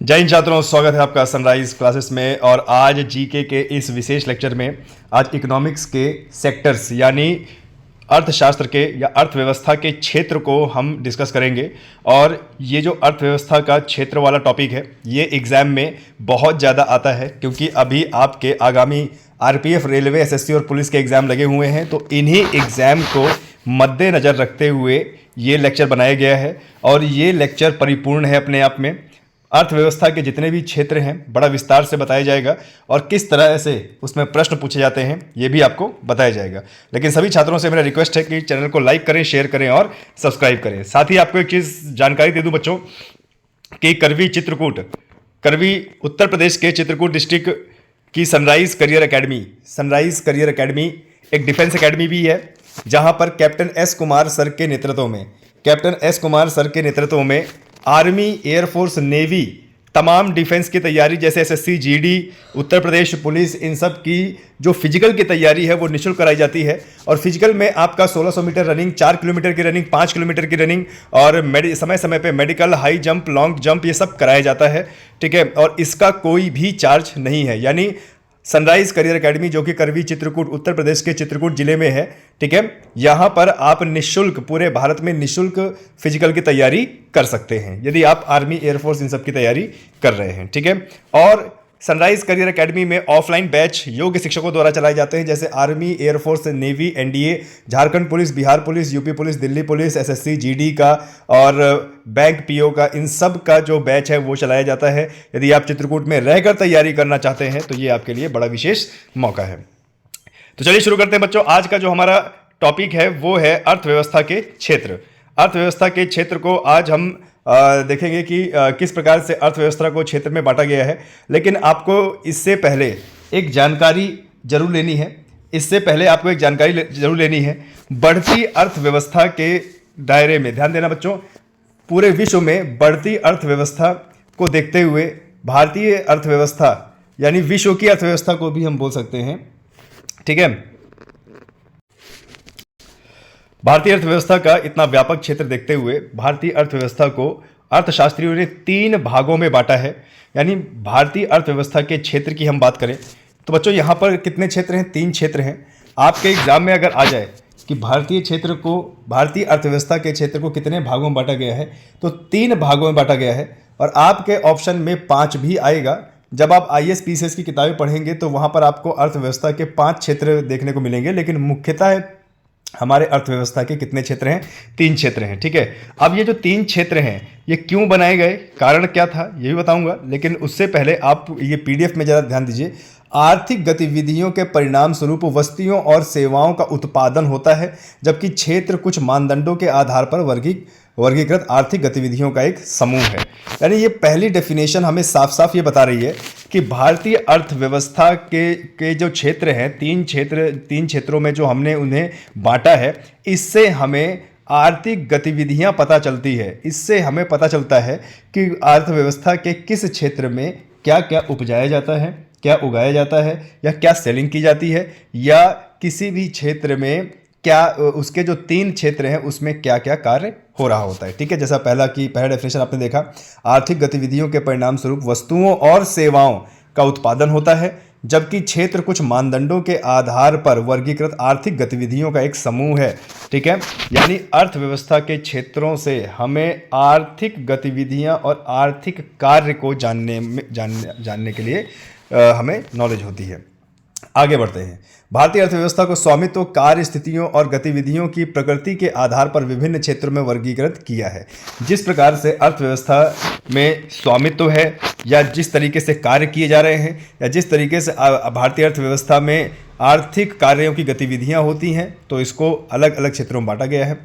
जय हिंद छात्रों, स्वागत है आपका सनराइज क्लासेस में। और आज जीके के इस विशेष लेक्चर में आज इकोनॉमिक्स के सेक्टर्स यानी अर्थशास्त्र के या अर्थव्यवस्था के क्षेत्र को हम डिस्कस करेंगे। और ये जो अर्थव्यवस्था का क्षेत्र वाला टॉपिक है ये एग्ज़ाम में बहुत ज़्यादा आता है, क्योंकि अभी आपके आगामी आरपीएफ, रेलवे, एसएससी और पुलिस के एग्ज़ाम लगे हुए हैं। तो इन्हीं एग्ज़ाम को मद्देनज़र रखते हुए ये लेक्चर बनाया गया है। और ये लेक्चर परिपूर्ण है अपने आप में। अर्थव्यवस्था के जितने भी क्षेत्र हैं बड़ा विस्तार से बताया जाएगा और किस तरह से उसमें प्रश्न पूछे जाते हैं ये भी आपको बताया जाएगा। लेकिन सभी छात्रों से मेरा रिक्वेस्ट है कि चैनल को लाइक करें, शेयर करें और सब्सक्राइब करें। साथ ही आपको एक चीज़ जानकारी दे दूं बच्चों कि करवी उत्तर प्रदेश के चित्रकूट डिस्ट्रिक्ट की सनराइज करियर अकेडमी एक डिफेंस अकेडमी भी है, जहाँ पर कैप्टन एस कुमार सर के नेतृत्व में आर्मी, एयरफोर्स, नेवी, तमाम डिफेंस की तैयारी जैसे SSC, GD, Uttar Pradesh police, इन सब की जो फिजिकल की तैयारी है वो निःशुल्क कराई जाती है। और फिजिकल में आपका 1600 मीटर रनिंग, 4 किलोमीटर की रनिंग, 5 किलोमीटर की रनिंग और समय समय पे medical, high jump, long jump, ये सब कराया जाता है। ठीक है, और इसका कोई भी चार्ज नहीं है। यानी सनराइज करियर एकेडमी जो कि करवी चित्रकूट, उत्तर प्रदेश के चित्रकूट जिले में है, ठीक है, यहाँ पर आप निःशुल्क, पूरे भारत में निःशुल्क फिजिकल की तैयारी कर सकते हैं यदि आप आर्मी, एयरफोर्स इन सब की तैयारी कर रहे हैं। ठीक है, और सनराइज करियर एकेडमी में ऑफलाइन बैच योग्य शिक्षकों द्वारा चलाए जाते हैं, जैसे army, air force, navy, NDA, Jharkhand police, Bihar police, UP police, Delhi police, SSC, GD का और बैंक पीओ का, इन सब का जो बैच है वो चलाया जाता है। यदि आप चित्रकूट में रहकर तैयारी करना चाहते हैं तो ये आपके लिए बड़ा विशेष मौका है। तो चलिए शुरू करते हैं बच्चों। आज का जो हमारा टॉपिक है वो है अर्थव्यवस्था के क्षेत्र। अर्थव्यवस्था के क्षेत्र को आज हम देखेंगे कि किस प्रकार से अर्थव्यवस्था को क्षेत्र में बांटा गया है। लेकिन आपको इससे पहले एक जानकारी जरूर लेनी है। बढ़ती अर्थव्यवस्था के दायरे में ध्यान देना बच्चों। पूरे विश्व में बढ़ती अर्थव्यवस्था को देखते हुए भारतीय अर्थव्यवस्था यानी विश्व की अर्थव्यवस्था को भी हम बोल सकते हैं। ठीक है, भारतीय अर्थव्यवस्था का इतना व्यापक क्षेत्र देखते हुए भारतीय अर्थव्यवस्था को अर्थशास्त्रियों ने 3 भागों में बांटा है। यानी भारतीय अर्थव्यवस्था के क्षेत्र की हम बात करें तो बच्चों यहाँ पर कितने क्षेत्र हैं? 3 क्षेत्र हैं। आपके एग्जाम में अगर आ जाए कि भारतीय अर्थव्यवस्था के क्षेत्र को कितने भागों में बांटा गया है तो 3 भागों में बांटा गया है। और आपके ऑप्शन में 5 भी आएगा। जब आप आईएएस पीसीएस की किताबें पढ़ेंगे तो वहाँ पर आपको अर्थव्यवस्था के 5 क्षेत्र देखने को मिलेंगे। लेकिन मुख्यतः हमारे अर्थव्यवस्था के कितने क्षेत्र हैं? 3 क्षेत्र हैं। ठीक है, अब ये जो 3 क्षेत्र हैं ये क्यों बनाए गए, कारण क्या था, ये भी बताऊंगा। लेकिन उससे पहले आप ये पीडीएफ में ज़रा ध्यान दीजिए। आर्थिक गतिविधियों के परिणाम स्वरूप वस्तुओं और सेवाओं का उत्पादन होता है, जबकि क्षेत्र कुछ मानदंडों के आधार पर वर्गीकृत आर्थिक गतिविधियों का एक समूह है। यानी ये पहली डेफिनेशन हमें साफ साफ ये बता रही है कि भारतीय अर्थव्यवस्था के जो क्षेत्र हैं, 3 क्षेत्रों में जो हमने उन्हें बांटा है, इससे हमें आर्थिक गतिविधियां पता चलती है। इससे हमें पता चलता है कि अर्थव्यवस्था के किस क्षेत्र में क्या क्या उपजाया जाता है, क्या उगाया जाता है, या क्या सेलिंग की जाती है, या किसी भी क्षेत्र में क्या उसके जो 3 क्षेत्र हैं उसमें क्या क्या कार्य हो रहा होता है। ठीक है, जैसा पहला डेफिनेशन आपने देखा, आर्थिक गतिविधियों के परिणाम स्वरूप वस्तुओं और सेवाओं का उत्पादन होता है, जबकि क्षेत्र कुछ मानदंडों के आधार पर वर्गीकृत आर्थिक गतिविधियों का एक समूह है। ठीक है, यानी अर्थव्यवस्था के क्षेत्रों से हमें आर्थिक गतिविधियां और आर्थिक कार्य को जानने के लिए हमें नॉलेज होती है। आगे बढ़ते हैं। भारतीय अर्थव्यवस्था को स्वामित्व, कार्य स्थितियों और गतिविधियों की प्रकृति के आधार पर विभिन्न क्षेत्रों में वर्गीकृत किया है। जिस प्रकार से अर्थव्यवस्था में स्वामित्व है, या जिस तरीके से कार्य किए जा रहे हैं, या जिस तरीके से भारतीय अर्थव्यवस्था में आर्थिक कार्यों की गतिविधियां होती हैं, तो इसको अलग अलग क्षेत्रों में बांटा गया है।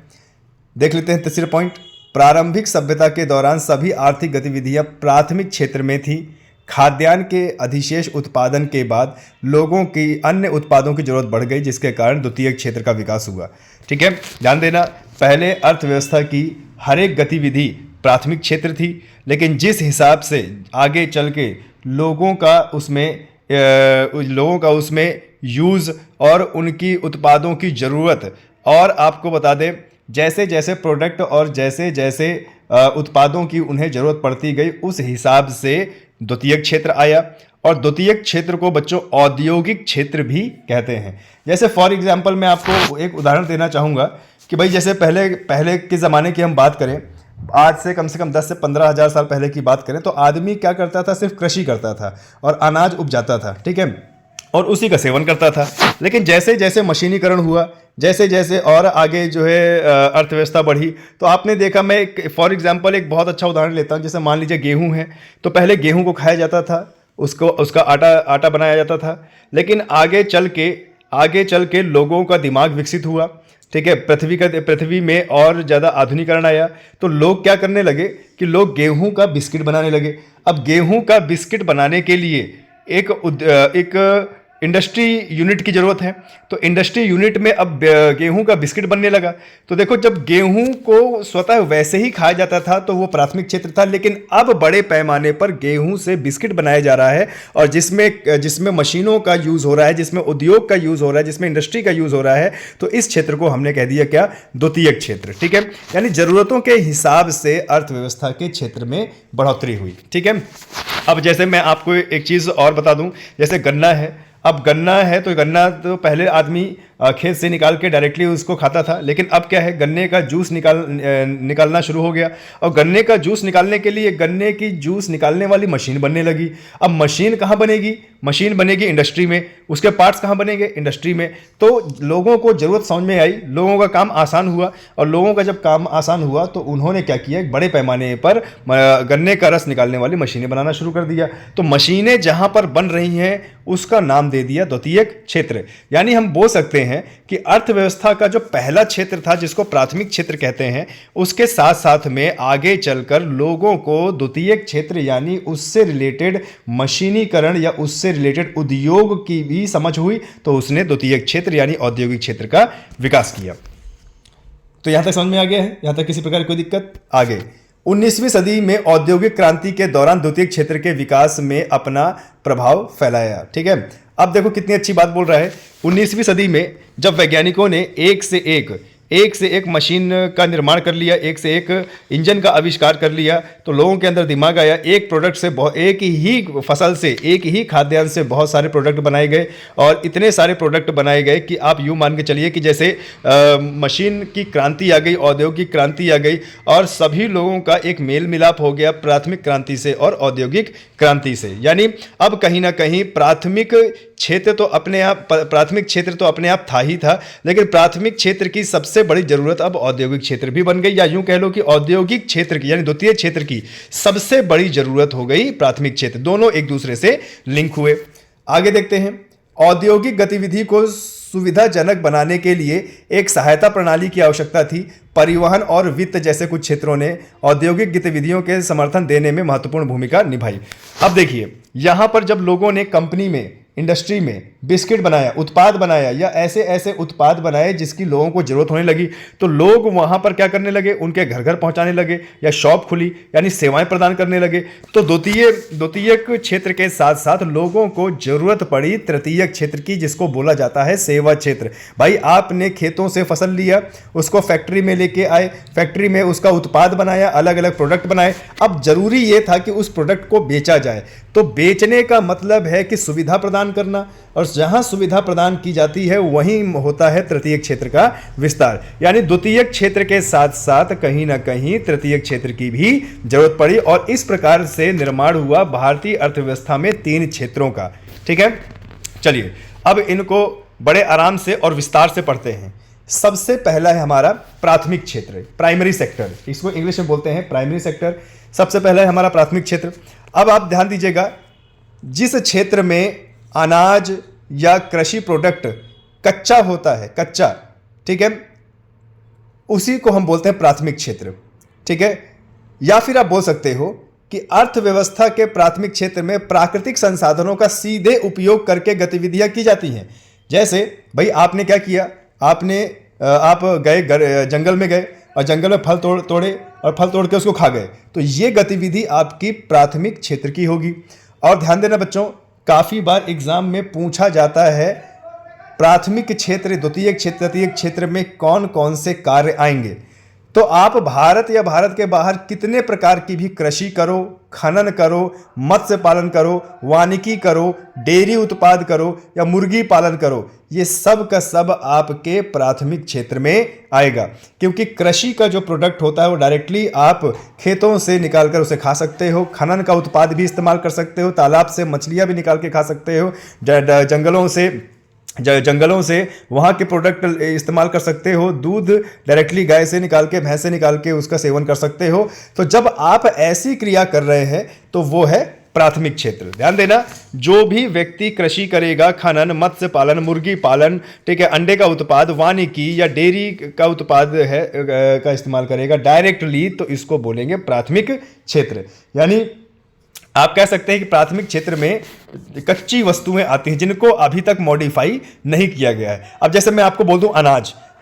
देख लेते हैं तीसरा पॉइंट। प्रारंभिक सभ्यता के दौरान सभी आर्थिक गतिविधियां प्राथमिक क्षेत्र में थी। खाद्यान्न के अधिशेष उत्पादन के बाद लोगों की अन्य उत्पादों की जरूरत बढ़ गई, जिसके कारण द्वितीयक क्षेत्र का विकास हुआ। ठीक है, ध्यान देना, पहले अर्थव्यवस्था की हर एक गतिविधि प्राथमिक क्षेत्र थी, लेकिन जिस हिसाब से आगे चल के लोगों का उसमें यूज़ और उनकी उत्पादों की ज़रूरत, और आपको बता दें जैसे जैसे प्रोडक्ट और जैसे जैसे उत्पादों की उन्हें ज़रूरत पड़ती गई, उस हिसाब से द्वितीयक क्षेत्र आया। और द्वितीयक क्षेत्र को बच्चों औद्योगिक क्षेत्र भी कहते हैं। जैसे फॉर एग्जांपल मैं आपको एक उदाहरण देना चाहूँगा कि भाई जैसे पहले पहले के ज़माने की हम बात करें, आज से कम 10 से 15 हज़ार साल पहले की बात करें, तो आदमी क्या करता था, सिर्फ कृषि करता था और अनाज उपजाता था, ठीक है, और उसी का सेवन करता था। लेकिन जैसे जैसे मशीनीकरण हुआ, जैसे जैसे और आगे जो है अर्थव्यवस्था बढ़ी, तो आपने देखा, मैं एक फॉर एग्जांपल एक बहुत अच्छा उदाहरण लेता हूँ। जैसे मान लीजिए गेहूं है, तो पहले गेहूं को खाया जाता था, उसका आटा बनाया जाता था। लेकिन आगे चल के लोगों का दिमाग विकसित हुआ, ठीक है, पृथ्वी में और ज़्यादा आधुनिकरण आया, तो लोग क्या करने लगे कि लोग गेहूं का बिस्किट बनाने लगे। अब गेहूं का बिस्किट बनाने के लिए एक इंडस्ट्री यूनिट की ज़रूरत है, तो इंडस्ट्री यूनिट में अब गेहूं का बिस्किट बनने लगा। तो देखो, जब गेहूं को स्वतः वैसे ही खाया जाता था तो वो प्राथमिक क्षेत्र था, लेकिन अब बड़े पैमाने पर गेहूं से बिस्किट बनाया जा रहा है, और जिसमें मशीनों का यूज़ हो रहा है, जिसमें उद्योग का यूज़ हो रहा है, जिसमें इंडस्ट्री का यूज़ हो रहा है, तो इस क्षेत्र को हमने कह दिया क्या, द्वितीयक क्षेत्र, ठीक है। यानी ज़रूरतों के हिसाब से अर्थव्यवस्था के क्षेत्र में बढ़ोतरी हुई, ठीक है। अब जैसे मैं आपको एक चीज़ और बता दूं, जैसे गन्ना है। अब गन्ना है तो गन्ना तो पहले आदमी खेत से निकाल के डायरेक्टली उसको खाता था, लेकिन अब क्या है, गन्ने का जूस निकालना शुरू हो गया, और गन्ने का जूस निकालने के लिए गन्ने की जूस निकालने वाली मशीन बनने लगी। अब मशीन कहाँ बनेगी, मशीन बनेगी इंडस्ट्री में, उसके पार्ट्स कहाँ बनेंगे, इंडस्ट्री में। तो लोगों को ज़रूरत समझ में आई, लोगों का काम आसान हुआ, और लोगों का जब काम आसान हुआ तो उन्होंने क्या किया, एक बड़े पैमाने पर गन्ने का रस निकालने वाली मशीनें बनाना शुरू कर दिया। तो मशीनें जहाँ पर बन रही हैं उसका नाम दे दिया द्वितीयक क्षेत्र। यानी हम बोल सकते हैं कि अर्थव्यवस्था का जो पहला क्षेत्र था, जिसको प्राथमिक क्षेत्र कहते हैं, उसके साथ साथ में आगे चलकर लोगों को द्वितीयक क्षेत्र यानी उससे रिलेटेड मशीनीकरण या उससे रिलेटेड उद्योग की भी समझ हुई, तो उसने द्वितीयक क्षेत्र यानी औद्योगिक क्षेत्र का विकास किया। तो यहां तक समझ में आ गया है, यहां तक किसी प्रकार की कोई दिक्कत? आगे 19वीं सदी में औद्योगिक क्रांति के दौरान द्वितीयक क्षेत्र के विकास में अपना प्रभाव फैलाया, ठीक है। अब देखो कितनी अच्छी बात बोल रहा है। 19वीं सदी में जब वैज्ञानिकों ने एक से एक मशीन का निर्माण कर लिया, एक से एक इंजन का आविष्कार कर लिया, तो लोगों के अंदर दिमाग आया, एक प्रोडक्ट से एक ही फसल से, एक ही खाद्यान्न से बहुत सारे प्रोडक्ट बनाए गए, और इतने सारे प्रोडक्ट बनाए गए कि आप यूँ मान के चलिए कि जैसे मशीन की क्रांति आ गई, औद्योगिक क्रांति आ गई, और सभी लोगों का एक मेल मिलाप हो गया प्राथमिक क्रांति से और औद्योगिक क्रांति से। यानी अब कहीं ना कहीं प्राथमिक क्षेत्र तो अपने आप था ही था, लेकिन प्राथमिक क्षेत्र की सबसे बड़ी जरूरत अब औद्योगिक क्षेत्र भी बन गई, या यूं कह लो कि औद्योगिक क्षेत्र की यानी द्वितीय क्षेत्र की सबसे बड़ी जरूरत हो गई प्राथमिक क्षेत्र। दोनों एक दूसरे से लिंक हुए। आगे देखते हैं। औद्योगिक गतिविधि को सुविधाजनक बनाने के लिए एक सहायता प्रणाली की आवश्यकता थी। परिवहन और वित्त जैसे कुछ क्षेत्रों ने औद्योगिक गतिविधियों के समर्थन देने में महत्वपूर्ण भूमिका निभाई। अब देखिए, यहां पर जब लोगों ने कंपनी में, इंडस्ट्री में बिस्किट बनाया, उत्पाद बनाया, या ऐसे ऐसे उत्पाद बनाए जिसकी लोगों को जरूरत होने लगी, तो लोग वहां पर क्या करने लगे, उनके घर घर पहुंचाने लगे, या शॉप खुली यानी सेवाएं प्रदान करने लगे। तो द्वितीयक क्षेत्र के साथ साथ लोगों को जरूरत पड़ी तृतीयक क्षेत्र की, जिसको बोला जाता है सेवा क्षेत्र। भाई आपने खेतों से फसल लिया, उसको फैक्ट्री में लेके आए, फैक्ट्री में उसका उत्पाद बनाया, अलग अलग प्रोडक्ट बनाए। अब जरूरी यह था कि उस प्रोडक्ट को बेचा जाए, तो बेचने का मतलब है कि सुविधा प्रदान करना, और जहां सुविधा प्रदान की जाती है वहीं होता है तृतीयक क्षेत्र का विस्तार। यानी द्वितीयक क्षेत्र के साथ साथ कहीं ना कहीं तृतीयक क्षेत्र की भी जरूरत पड़ी, और इस प्रकार से निर्माण हुआ भारतीय अर्थव्यवस्था में 3 क्षेत्रों का। ठीक है, चलिए अब इनको बड़े आराम से और विस्तार से पढ़ते हैं। सबसे पहला है हमारा प्राथमिक क्षेत्र, प्राइमरी सेक्टर, इसको इंग्लिश में बोलते हैं प्राइमरी सेक्टर। सबसे पहला है हमारा प्राथमिक क्षेत्र। अब आप ध्यान दीजिएगा, जिस क्षेत्र में अनाज या कृषि प्रोडक्ट कच्चा होता है, कच्चा, ठीक है, उसी को हम बोलते हैं प्राथमिक क्षेत्र। ठीक है, या फिर आप बोल सकते हो कि अर्थव्यवस्था के प्राथमिक क्षेत्र में प्राकृतिक संसाधनों का सीधे उपयोग करके गतिविधियां की जाती हैं। जैसे भाई आपने क्या किया, आप गए जंगल में गए और जंगल में फल तोड़े और फल तोड़ के उसको खा गए, तो ये गतिविधि आपकी प्राथमिक क्षेत्र की होगी। और ध्यान देना बच्चों, काफ़ी बार एग्जाम में पूछा जाता है प्राथमिक क्षेत्र, द्वितीयक क्षेत्र, तृतीयक क्षेत्र में कौन कौन से कार्य आएंगे। तो आप भारत या भारत के बाहर कितने प्रकार की भी कृषि करो, खनन करो, मत्स्य पालन करो, वानिकी करो, डेयरी उत्पाद करो या मुर्गी पालन करो, ये सब का सब आपके प्राथमिक क्षेत्र में आएगा। क्योंकि कृषि का जो प्रोडक्ट होता है वो डायरेक्टली आप खेतों से निकाल कर उसे खा सकते हो, खनन का उत्पाद भी इस्तेमाल कर सकते हो, तालाब से मछलियां भी निकाल के खा सकते हो, जंगलों से वहाँ के प्रोडक्ट इस्तेमाल कर सकते हो, दूध डायरेक्टली गाय से निकाल के, भैंस से निकाल के उसका सेवन कर सकते हो। तो जब आप ऐसी क्रिया कर रहे हैं तो वो है प्राथमिक क्षेत्र। ध्यान देना, जो भी व्यक्ति कृषि करेगा, खनन, मत्स्य पालन, मुर्गी पालन, ठीक है, अंडे का उत्पाद, वानिकी या डेयरी का उत्पाद है का इस्तेमाल करेगा डायरेक्टली, तो इसको बोलेंगे प्राथमिक क्षेत्र। यानी आप कह सकते हैं कि प्राथमिक क्षेत्र में कच्ची वस्तुएं आती हैं जिनको अभी तक मॉडिफाई नहीं किया गया है। अब जैसे मैं आपको बोल दूं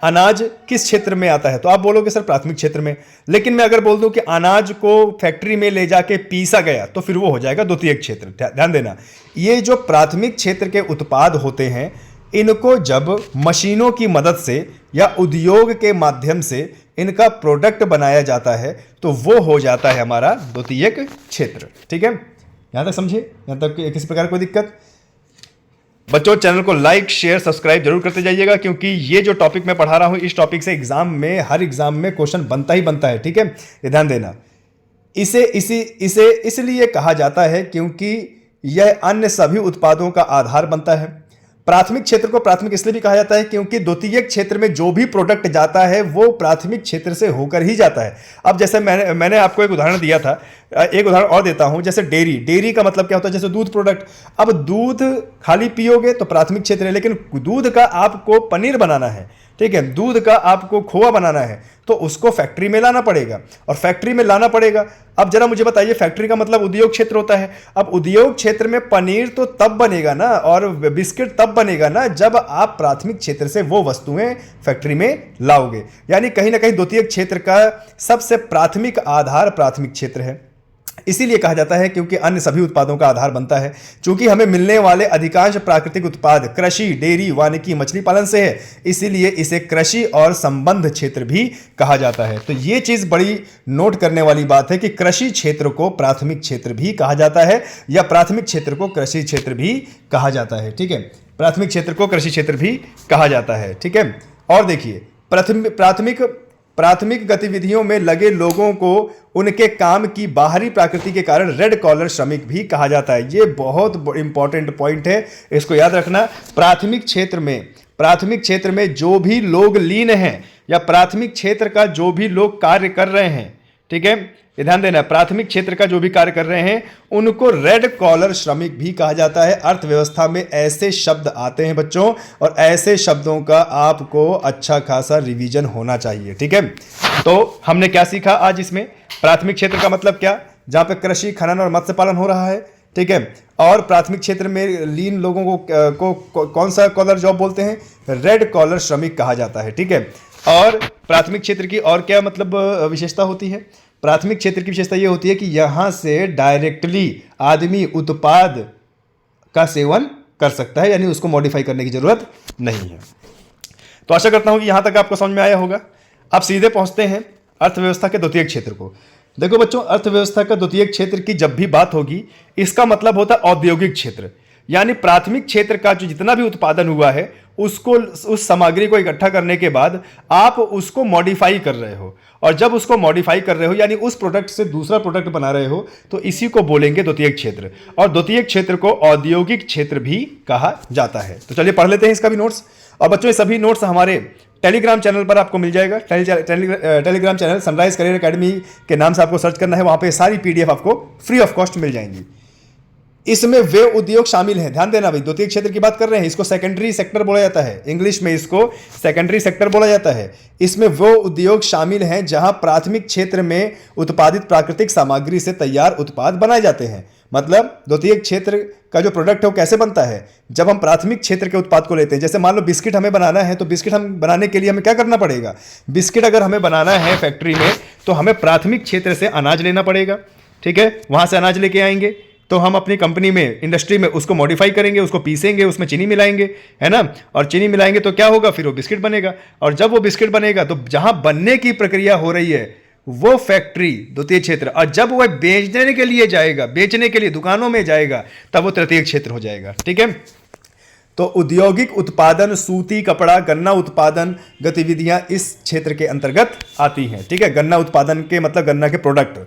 अनाज किस क्षेत्र में आता है, तो आप बोलोगे सर प्राथमिक क्षेत्र में। लेकिन मैं अगर बोल दूं कि अनाज को फैक्ट्री में ले जाके पीसा गया, तो फिर वो हो जाएगा द्वितीयक क्षेत्र। ध्यान देना, ये जो प्राथमिक क्षेत्र के उत्पाद होते हैं, इनको जब मशीनों की मदद से या उद्योग के माध्यम से इनका प्रोडक्ट बनाया जाता है तो वो हो जाता है हमारा द्वितीयक क्षेत्र। ठीक है, यहां तक समझिए, यहां तक किसी प्रकार कोई दिक्कत। बच्चों, चैनल को लाइक, शेयर, सब्सक्राइब जरूर करते जाइएगा, क्योंकि ये जो टॉपिक मैं पढ़ा रहा हूं, इस टॉपिक से हर एग्जाम में क्वेश्चन बनता ही बनता है। ठीक है, ये ध्यान देना। इसे इसलिए कहा जाता है क्योंकि यह अन्य सभी उत्पादों का आधार बनता है। प्राथमिक क्षेत्र को प्राथमिक इसलिए भी कहा जाता है क्योंकि द्वितीयक क्षेत्र में जो भी प्रोडक्ट जाता है वो प्राथमिक क्षेत्र से होकर ही जाता है। अब जैसे मैंने आपको एक उदाहरण दिया था, एक उदाहरण और देता हूं। जैसे डेयरी का मतलब क्या होता है, जैसे दूध प्रोडक्ट। अब दूध खाली पियोगे तो प्राथमिक क्षेत्र है, लेकिन दूध का आपको पनीर बनाना है, ठीक है, दूध का आपको खोआ बनाना है, तो उसको फैक्ट्री में लाना पड़ेगा, और फैक्ट्री में लाना पड़ेगा। अब जरा मुझे बताइए, फैक्ट्री का मतलब उद्योग क्षेत्र होता है। अब उद्योग क्षेत्र में पनीर तो तब बनेगा ना, और बिस्किट तब बनेगा ना, जब आप प्राथमिक क्षेत्र से वो वस्तुएं फैक्ट्री में लाओगे। यानी कहीं ना कहीं द्वितीयक क्षेत्र का सबसे प्राथमिक आधार प्राथमिक क्षेत्र है। इसीलिए कहा जाता है क्योंकि अन्य सभी उत्पादों का आधार बनता है। चूंकि हमें मिलने वाले अधिकांश प्राकृतिक उत्पाद कृषि, डेयरी, वानिकी, मछली पालन से है, इसीलिए इसे कृषि और संबंध क्षेत्र भी कहा जाता है। तो ये चीज बड़ी नोट करने वाली बात है कि कृषि क्षेत्र को प्राथमिक क्षेत्र भी कहा जाता है, या प्राथमिक क्षेत्र को कृषि क्षेत्र भी कहा जाता है। ठीक है, प्राथमिक क्षेत्र को कृषि क्षेत्र भी कहा जाता है। ठीक है, और देखिए, प्राथमिक गतिविधियों में लगे लोगों को उनके काम की बाहरी प्रकृति के कारण रेड कॉलर श्रमिक भी कहा जाता है। ये बहुत इंपॉर्टेंट पॉइंट है, इसको याद रखना। प्राथमिक क्षेत्र में जो भी लोग लीन हैं, या प्राथमिक क्षेत्र का जो भी लोग कार्य कर रहे हैं, ठीक है, ये ध्यान देना, प्राथमिक क्षेत्र का जो भी कार्य कर रहे हैं उनको रेड कॉलर श्रमिक भी कहा जाता है। अर्थव्यवस्था में ऐसे शब्द आते हैं बच्चों, और ऐसे शब्दों का आपको अच्छा खासा रिवीजन होना चाहिए। ठीक है, तो हमने क्या सीखा आज इसमें? प्राथमिक क्षेत्र का मतलब क्या, जहां पे कृषि, खनन और मत्स्य पालन हो रहा है। ठीक है, और प्राथमिक क्षेत्र में लीन लोगों को कौन सा कॉलर जॉब बोलते हैं? रेड कॉलर श्रमिक कहा जाता है। ठीक है, और प्राथमिक क्षेत्र की और क्या मतलब विशेषता होती है? प्राथमिक क्षेत्र की विशेषता यह होती है कि यहां से डायरेक्टली आदमी उत्पाद का सेवन कर सकता है, यानी उसको मॉडिफाई करने की जरूरत नहीं है। तो आशा करता हूं कि यहां तक आपको समझ में आया होगा। अब सीधे पहुंचते हैं अर्थव्यवस्था के द्वितीयक क्षेत्र को। देखो बच्चों, अर्थव्यवस्था का द्वितीयक क्षेत्र की जब भी बात होगी, इसका मतलब होता है औद्योगिक क्षेत्र। यानी प्राथमिक क्षेत्र का जो जितना भी उत्पादन हुआ है, उसको, उस सामग्री को इकट्ठा करने के बाद आप उसको मॉडिफाई कर रहे हो, और जब उसको मॉडिफाई कर रहे हो यानी उस प्रोडक्ट से दूसरा प्रोडक्ट बना रहे हो, तो इसी को बोलेंगे द्वितीयक क्षेत्र। और द्वितीयक क्षेत्र को औद्योगिक क्षेत्र भी कहा जाता है। तो चलिए पढ़ लेते हैं इसका भी नोट्स। और बच्चों, ये सभी नोट्स हमारे टेलीग्राम चैनल पर आपको मिल जाएगा। Telegram channel sunrise career academy के नाम से आपको सर्च करना है, वहां पे सारी पीडीएफ आपको फ्री ऑफ कॉस्ट मिल जाएंगी। इसमें वे उद्योग शामिल हैं, ध्यान देना भाई, द्वितीयक क्षेत्र की बात कर रहे हैं, इसको सेकेंडरी सेक्टर बोला जाता है, इंग्लिश में इसको सेकेंडरी सेक्टर बोला जाता है। इसमें वो उद्योग शामिल हैं जहां प्राथमिक क्षेत्र में उत्पादित प्राकृतिक सामग्री से तैयार उत्पाद बनाए जाते हैं। मतलब द्वितीयक क्षेत्र का जो प्रोडक्ट है वो कैसे बनता है? जब हम प्राथमिक क्षेत्र के उत्पाद को लेते हैं, जैसे मान लो बिस्किट हमें बनाना है, तो बिस्किट हम बनाने के लिए हमें क्या करना पड़ेगा? बिस्किट अगर हमें बनाना है फैक्ट्री में, तो हमें प्राथमिक क्षेत्र से अनाज लेना पड़ेगा। ठीक है, वहां से अनाज लेके आएंगे, तो हम अपनी कंपनी में, इंडस्ट्री में उसको मॉडिफाई करेंगे, उसको पीसेंगे, उसमें चीनी मिलाएंगे, है ना। और चीनी मिलाएंगे तो क्या होगा, फिर वो बिस्किट बनेगा। और जब वो बिस्किट बनेगा तो जहां बनने की प्रक्रिया हो रही है वो फैक्ट्री, द्वितीय क्षेत्र। और जब वह बेचने के लिए जाएगा, बेचने के लिए दुकानों में जाएगा, तब वो तृतीय क्षेत्र हो जाएगा। ठीक है। तो औद्योगिक उत्पादन, सूती कपड़ा, गन्ना उत्पादन गतिविधियां इस क्षेत्र के अंतर्गत आती हैं। ठीक है। गन्ना उत्पादन के मतलब गन्ना के प्रोडक्ट।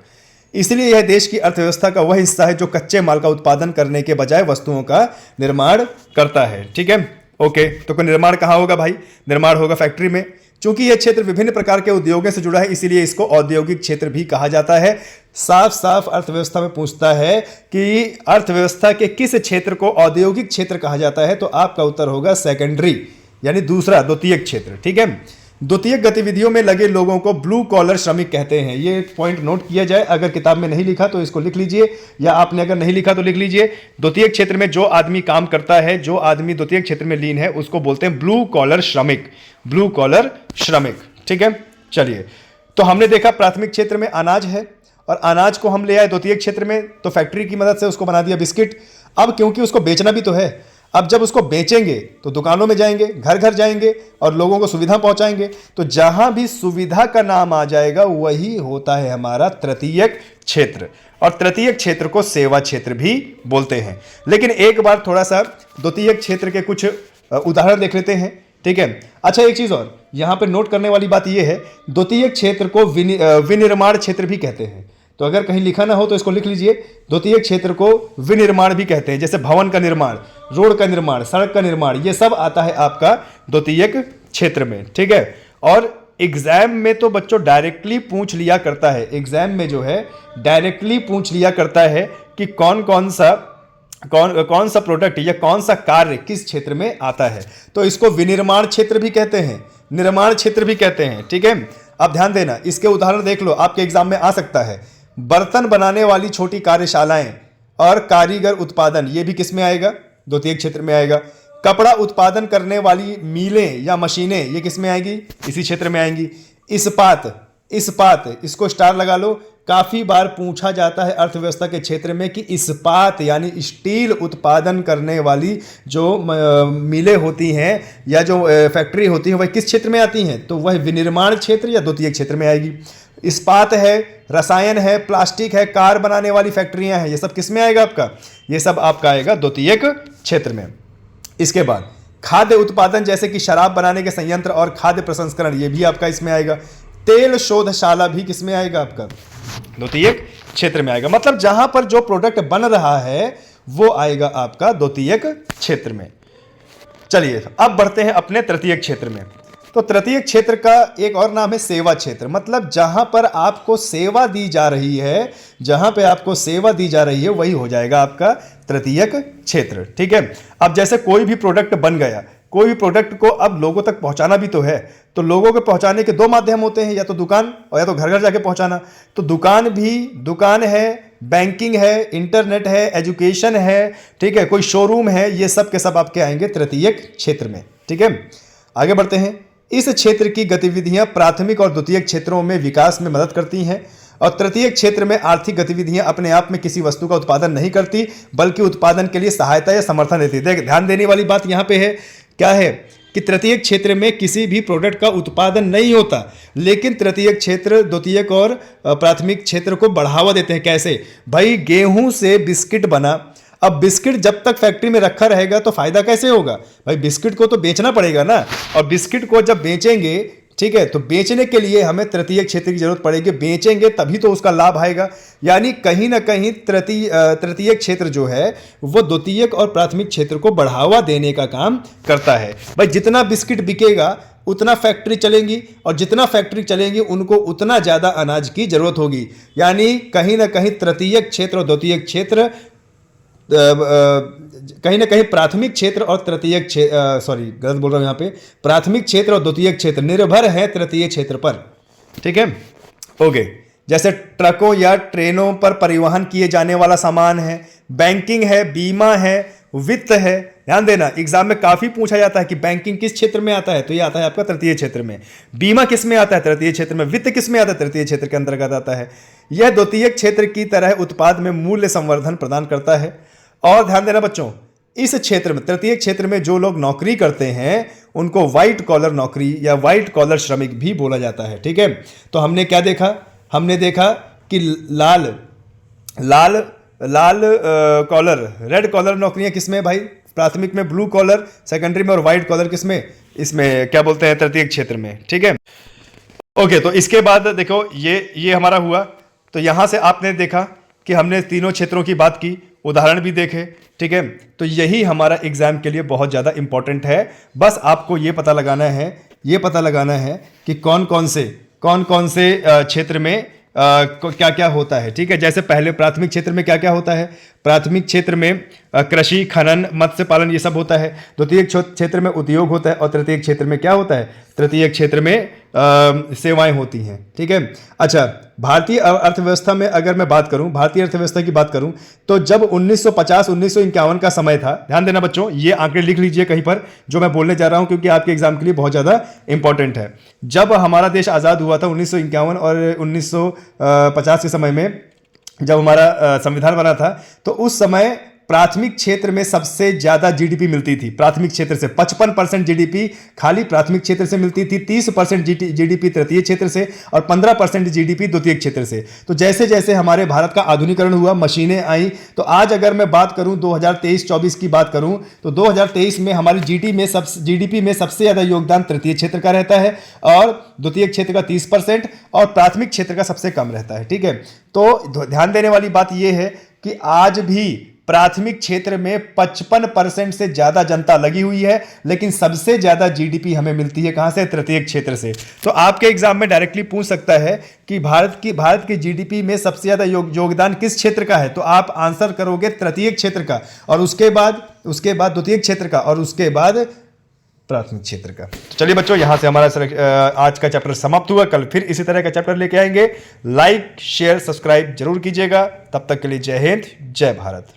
इसलिए यह देश की अर्थव्यवस्था का वह हिस्सा है जो कच्चे माल का उत्पादन करने के बजाय वस्तुओं का निर्माण करता है। ठीक है। ओके। तो निर्माण कहाँ होगा भाई? निर्माण होगा फैक्ट्री में। चूंकि यह क्षेत्र विभिन्न प्रकार के उद्योगों से जुड़ा है, इसीलिए इसको औद्योगिक क्षेत्र भी कहा जाता है। साफ साफ अर्थव्यवस्था में पूछता है कि अर्थव्यवस्था के किस क्षेत्र को औद्योगिक क्षेत्र कहा जाता है, तो आपका उत्तर होगा सेकेंडरी, यानी दूसरा, द्वितीयक क्षेत्र। ठीक है। द्वितीयक गतिविधियों में लगे लोगों को ब्लू कॉलर श्रमिक कहते हैं। ये पॉइंट नोट किया जाए, अगर किताब में नहीं लिखा तो इसको लिख लीजिए, या आपने अगर नहीं लिखा तो लिख लीजिए। द्वितीयक क्षेत्र में जो आदमी काम करता है, जो आदमी द्वितीयक क्षेत्र में लीन है, उसको बोलते हैं ब्लू कॉलर श्रमिक, ब्लू कॉलर श्रमिक। ठीक है। चलिए, तो हमने देखा प्राथमिक क्षेत्र में अनाज है, और अनाज को हम ले आए द्वितीयक क्षेत्र में, तो फैक्ट्री की मदद से उसको बना दिया बिस्किट। अब क्योंकि उसको बेचना भी तो है, अब जब उसको बेचेंगे तो दुकानों में जाएंगे, घर घर जाएंगे और लोगों को सुविधा पहुंचाएंगे। तो जहां भी सुविधा का नाम आ जाएगा वही होता है हमारा तृतीयक क्षेत्र, और तृतीयक क्षेत्र को सेवा क्षेत्र भी बोलते हैं। लेकिन एक बार थोड़ा सा द्वितीयक क्षेत्र के कुछ उदाहरण देख लेते हैं। ठीक है। अच्छा, एक चीज और यहां पे नोट करने वाली बात यह है, द्वितीयक क्षेत्र को विनिर्माण क्षेत्र भी कहते हैं। तो अगर कहीं लिखा ना हो तो इसको लिख लीजिए, द्वितीयक क्षेत्र को विनिर्माण भी कहते हैं। जैसे भवन का निर्माण, रोड का निर्माण, सड़क का निर्माण, ये सब आता है आपका द्वितीयक क्षेत्र में। ठीक है। और एग्जाम में तो बच्चों डायरेक्टली पूछ लिया करता है, एग्जाम में जो है डायरेक्टली पूछ लिया करता है कि कौन सा प्रोडक्ट या कौन सा कार्य किस क्षेत्र में आता है। तो इसको विनिर्माण क्षेत्र भी कहते हैं, निर्माण क्षेत्र भी कहते हैं। ठीक है। अब ध्यान देना, इसके उदाहरण देख लो, आपके एग्जाम में आ सकता है। बर्तन बनाने वाली छोटी कार्यशालाएं और कारीगर उत्पादन, ये भी किस में आएगा? द्वितीयक क्षेत्र में आएगा। कपड़ा उत्पादन करने वाली मिलें या मशीनें, ये किस में आएगी? इसी क्षेत्र में आएंगी। इस्पात, इसको स्टार लगा लो। काफी बार पूछा जाता है अर्थव्यवस्था के क्षेत्र में कि इस्पात यानी स्टील उत्पादन करने वाली जो मिलें होती हैं या जो फैक्ट्री होती है वह किस क्षेत्र में आती हैं? तो वह विनिर्माण क्षेत्र या द्वितीयक क्षेत्र में आएगी। इस्पात है, रसायन है, प्लास्टिक है, कार बनाने वाली फैक्ट्रियां हैं, ये सब किस में आएगा आपका? ये सब आपका आएगा द्वितीयक क्षेत्र में। इसके बाद खाद्य उत्पादन, जैसे कि शराब बनाने के संयंत्र और खाद्य प्रसंस्करण, ये भी आपका इसमें आएगा। तेल शोधशाला भी किस में आएगा आपका? द्वितीयक क्षेत्र में आएगा। मतलब जहां पर जो प्रोडक्ट बन रहा है वो आएगा आपका द्वितीयक क्षेत्र में। चलिए, अब बढ़ते हैं अपने तृतीयक क्षेत्र में। तो तृतीयक क्षेत्र का एक और नाम है सेवा क्षेत्र। मतलब जहां पर आपको सेवा दी जा रही है, जहां पे आपको सेवा दी जा रही है वही हो जाएगा आपका तृतीयक क्षेत्र। ठीक है। अब जैसे कोई भी प्रोडक्ट बन गया, कोई भी प्रोडक्ट को अब लोगों तक पहुंचाना भी तो है, तो लोगों को पहुंचाने के दो माध्यम होते हैं, या तो दुकान और या तो घर घर जाके पहुंचाना। तो दुकान है, बैंकिंग है, इंटरनेट है, एजुकेशन है, ठीक है, कोई शोरूम है, ये सब के सब आपके आएंगे तृतीयक क्षेत्र में। ठीक है। आगे बढ़ते हैं। इस क्षेत्र की गतिविधियां प्राथमिक और द्वितीयक क्षेत्रों में विकास में मदद करती हैं, और तृतीयक क्षेत्र में आर्थिक गतिविधियां अपने आप में किसी वस्तु का उत्पादन नहीं करती, बल्कि उत्पादन के लिए सहायता या समर्थन देती है। ध्यान देने वाली बात यहां पे है, क्या है कि तृतीयक क्षेत्र में किसी भी प्रोडक्ट का उत्पादन नहीं होता, लेकिन तृतीयक क्षेत्र द्वितीयक और प्राथमिक क्षेत्र को बढ़ावा देते हैं। कैसे भाई? गेहूं से बिस्किट बना, अब बिस्किट जब तक फैक्ट्री में रखा रहेगा तो फायदा कैसे होगा भाई? बिस्किट को तो बेचना पड़ेगा ना, और बिस्किट को जब बेचेंगे, ठीक है, तो बेचने के लिए हमें तृतीयक क्षेत्र की जरूरत पड़ेगी, बेचेंगे तभी तो उसका लाभ आएगा। यानी कहीं ना कहीं तृतीयक क्षेत्र जो है वो द्वितीयक और प्राथमिक क्षेत्र को बढ़ावा देने का काम करता है। भाई जितना बिस्किट बिकेगा उतना फैक्ट्री चलेंगी, और जितना फैक्ट्री चलेंगी उनको उतना ज़्यादा अनाज की जरूरत होगी। यानी कहीं ना कहीं तृतीयक क्षेत्र और द्वितीयक क्षेत्र, कहीं ना कहीं प्राथमिक क्षेत्र और तृतीयक क्षेत्र, सॉरी गलत बोल रहा हूं, यहां पे प्राथमिक क्षेत्र और द्वितीयक क्षेत्र निर्भर है तृतीय क्षेत्र पर। ठीक है। ओके। जैसे ट्रकों या ट्रेनों पर परिवहन किए जाने वाला सामान है, बैंकिंग है, बीमा है, वित्त है। ध्यान देना, एग्जाम में काफी पूछा जाता है कि बैंकिंग किस क्षेत्र में आता है, तो ये आता है आपका तृतीय क्षेत्र में। बीमा किस में आता है? तृतीय क्षेत्र में। वित्त किस में आता है? तृतीय क्षेत्र के अंतर्गत आता है। यह द्वितीयक क्षेत्र की तरह उत्पाद में मूल्य संवर्धन प्रदान करता है। और ध्यान देना बच्चों, इस क्षेत्र में, तृतीयक क्षेत्र में जो लोग नौकरी करते हैं उनको व्हाइट कॉलर नौकरी या व्हाइट कॉलर श्रमिक भी बोला जाता है। ठीक है, तो हमने क्या देखा? हमने देखा कि लाल कॉलर, रेड कॉलर नौकरियां किसमें भाई? प्राथमिक में ब्लू कॉलर, सेकेंडरी में, और व्हाइट कॉलर किसमें? इसमें क्या बोलते हैं, तृतीयक क्षेत्र में। ठीक है, ओके। तो इसके बाद देखो ये हमारा हुआ। तो यहां से आपने देखा कि हमने तीनों क्षेत्रों की बात की, उदाहरण भी देखे। ठीक है, तो यही हमारा एग्जाम के लिए बहुत ज़्यादा इंपॉर्टेंट है। बस आपको ये पता लगाना है कि कौन कौन से क्षेत्र में क्या क्या होता है। ठीक है, जैसे पहले प्राथमिक क्षेत्र में क्या क्या होता है? प्राथमिक क्षेत्र में कृषि, खनन, मत्स्य पालन, ये सब होता है। द्वितीय क्षेत्र में उद्योग होता है, और तृतीय क्षेत्र में क्या होता है? तृतीय क्षेत्र में सेवाएं होती हैं। ठीक है, अच्छा, भारतीय अर्थव्यवस्था में अगर मैं बात करूं, भारतीय अर्थव्यवस्था की बात करूं, तो जब 1950-1951 का समय था, ध्यान देना बच्चों, ये आंकड़े लिख लीजिए कहीं पर जो मैं बोलने जा रहा हूं, क्योंकि आपके एग्जाम के लिए बहुत ज्यादा इंपॉर्टेंट है। जब हमारा देश आजाद हुआ था 1951 और 1950 के समय में, जब हमारा संविधान बना था, तो उस समय प्राथमिक क्षेत्र में सबसे ज्यादा जीडीपी मिलती थी। प्राथमिक क्षेत्र से 55% जीडीपी खाली प्राथमिक क्षेत्र से मिलती थी, 30% जीडीपी तृतीय क्षेत्र से, और 15% जीडीपी द्वितीय क्षेत्र से। तो जैसे जैसे हमारे भारत का आधुनिकरण हुआ, मशीनें आई, तो आज अगर मैं बात करूं 2023-24 की बात करूं, तो 2023 में हमारी जीडीपी में सबसे ज्यादा योगदान तृतीय क्षेत्र का रहता है, और द्वितीय क्षेत्र का 30%, और प्राथमिक क्षेत्र का सबसे कम रहता है। ठीक है, तो ध्यान देने वाली बात यह है कि आज भी प्राथमिक क्षेत्र में 55% से ज्यादा जनता लगी हुई है, लेकिन सबसे ज्यादा जीडीपी हमें मिलती है कहां से? तृतीय क्षेत्र से। तो आपके एग्जाम में डायरेक्टली पूछ सकता है कि भारत की जीडीपी में सबसे ज्यादा योगदान किस क्षेत्र का है? तो आप आंसर करोगे तृतीय क्षेत्र का, और उसके बाद द्वितीय क्षेत्र का, और उसके बाद प्राथमिक क्षेत्र का। तो चलिए बच्चों, यहां से हमारा आज का चैप्टर समाप्त हुआ। कल फिर इसी तरह का चैप्टर लेके आएंगे। लाइक, शेयर, सब्सक्राइब जरूर कीजिएगा। तब तक के लिए जय हिंद, जय भारत।